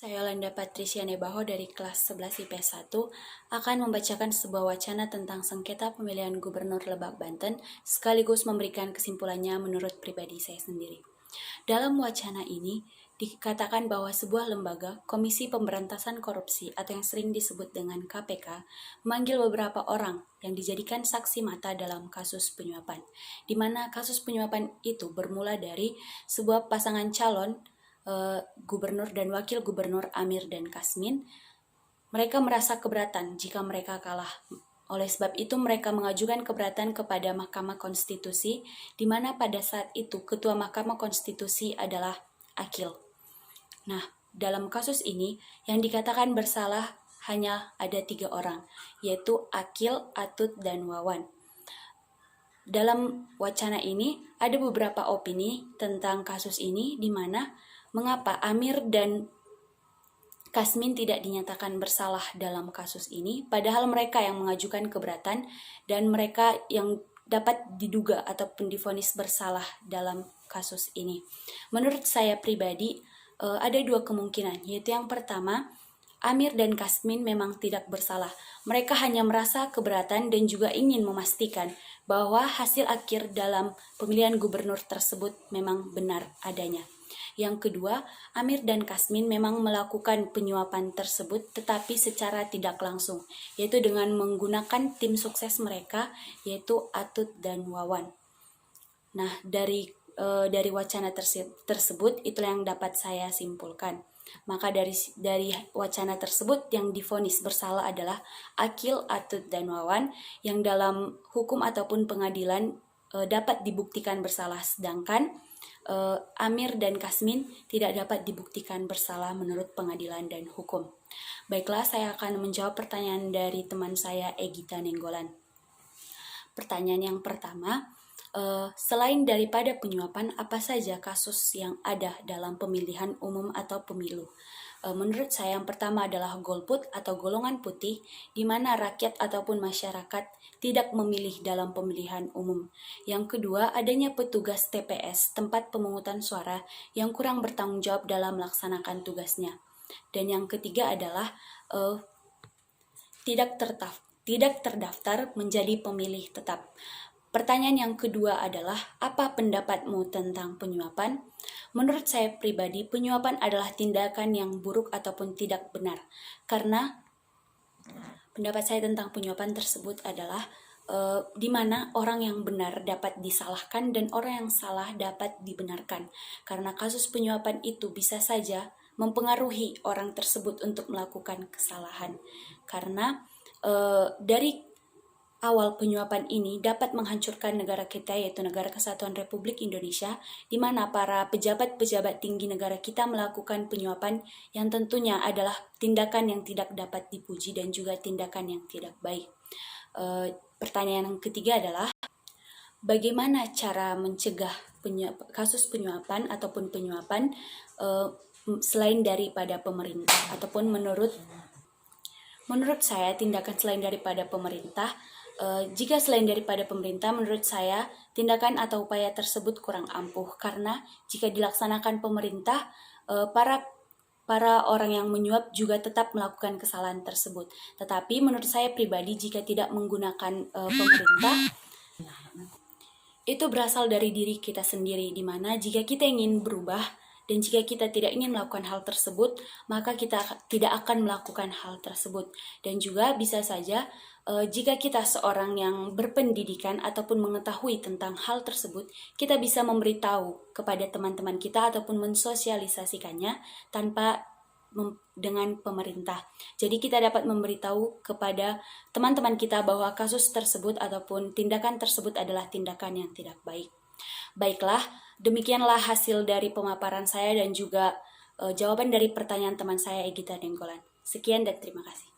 Saya Yolanda Patricia Nebaho dari kelas 11 IPS 1 akan membacakan sebuah wacana tentang sengketa pemilihan gubernur Lebak Banten sekaligus memberikan kesimpulannya menurut pribadi saya sendiri. Dalam wacana ini dikatakan bahwa sebuah lembaga Komisi Pemberantasan Korupsi atau yang sering disebut dengan KPK memanggil beberapa orang yang dijadikan saksi mata dalam kasus penyuapan, di mana kasus penyuapan itu bermula dari sebuah pasangan calon gubernur dan wakil gubernur Amir dan Kasmin. Mereka merasa keberatan jika mereka kalah. Oleh sebab itu mereka mengajukan keberatan kepada Mahkamah Konstitusi, di mana pada saat itu Ketua Mahkamah Konstitusi adalah Akil. Nah, dalam kasus ini yang dikatakan bersalah hanya ada 3 orang, yaitu Akil, Atut, dan Wawan. Dalam wacana ini ada beberapa opini tentang kasus ini, di mana mengapa Amir dan Kasmin tidak dinyatakan bersalah dalam kasus ini, padahal mereka yang mengajukan keberatan dan mereka yang dapat diduga ataupun divonis bersalah dalam kasus ini. Menurut saya pribadi, ada 2 kemungkinan, yaitu yang pertama, Amir dan Kasmin memang tidak bersalah. Mereka hanya merasa keberatan dan juga ingin memastikan bahwa hasil akhir dalam pemilihan gubernur tersebut memang benar adanya. Yang kedua, Amir dan Kasmin memang melakukan penyuapan tersebut tetapi secara tidak langsung, yaitu dengan menggunakan tim sukses mereka, yaitu Atut dan Wawan. Nah, dari wacana tersebut itulah yang dapat saya simpulkan. Maka dari wacana tersebut yang divonis bersalah adalah Akil, Atut, dan Wawan yang dalam hukum ataupun pengadilan dapat dibuktikan bersalah, sedangkan Amir dan Kasmin tidak dapat dibuktikan bersalah menurut pengadilan dan hukum. Baiklah, saya akan menjawab pertanyaan dari teman saya Egita Nenggolan. Pertanyaan yang pertama, selain daripada penyuapan, apa saja kasus yang ada dalam pemilihan umum atau pemilu? Menurut saya yang pertama adalah golput atau golongan putih, di mana rakyat ataupun masyarakat tidak memilih dalam pemilihan umum. Yang kedua, adanya petugas TPS, tempat pemungutan suara, yang kurang bertanggung jawab dalam melaksanakan tugasnya. Dan yang ketiga adalah tidak terdaftar menjadi pemilih tetap. Pertanyaan yang kedua adalah, apa pendapatmu tentang penyuapan? Menurut saya pribadi, penyuapan adalah tindakan yang buruk ataupun tidak benar. Karena pendapat saya tentang penyuapan tersebut adalah di mana orang yang benar dapat disalahkan dan orang yang salah dapat dibenarkan. Karena kasus penyuapan itu bisa saja mempengaruhi orang tersebut untuk melakukan kesalahan. Karena dari awal penyuapan ini dapat menghancurkan negara kita, yaitu Negara Kesatuan Republik Indonesia, di mana para pejabat-pejabat tinggi negara kita melakukan penyuapan yang tentunya adalah tindakan yang tidak dapat dipuji dan juga tindakan yang tidak baik. Pertanyaan yang ketiga adalah, bagaimana cara mencegah kasus penyuapan ataupun penyuapan selain daripada pemerintah, ataupun menurut saya tindakan selain daripada pemerintah. Jika selain daripada pemerintah, menurut saya tindakan atau upaya tersebut kurang ampuh, karena jika dilaksanakan pemerintah, para orang yang menyuap juga tetap melakukan kesalahan tersebut. Tetapi menurut saya pribadi, jika tidak menggunakan pemerintah, itu berasal dari diri kita sendiri, di mana jika kita ingin berubah dan jika kita tidak ingin melakukan hal tersebut, maka kita tidak akan melakukan hal tersebut. Dan juga bisa saja jika kita seorang yang berpendidikan ataupun mengetahui tentang hal tersebut, kita bisa memberitahu kepada teman-teman kita ataupun mensosialisasikannya tanpa dengan pemerintah. Jadi kita dapat memberitahu kepada teman-teman kita bahwa kasus tersebut ataupun tindakan tersebut adalah tindakan yang tidak baik. Baiklah, demikianlah hasil dari pemaparan saya dan juga jawaban dari pertanyaan teman saya Egita Nenggolan. Sekian dan terima kasih.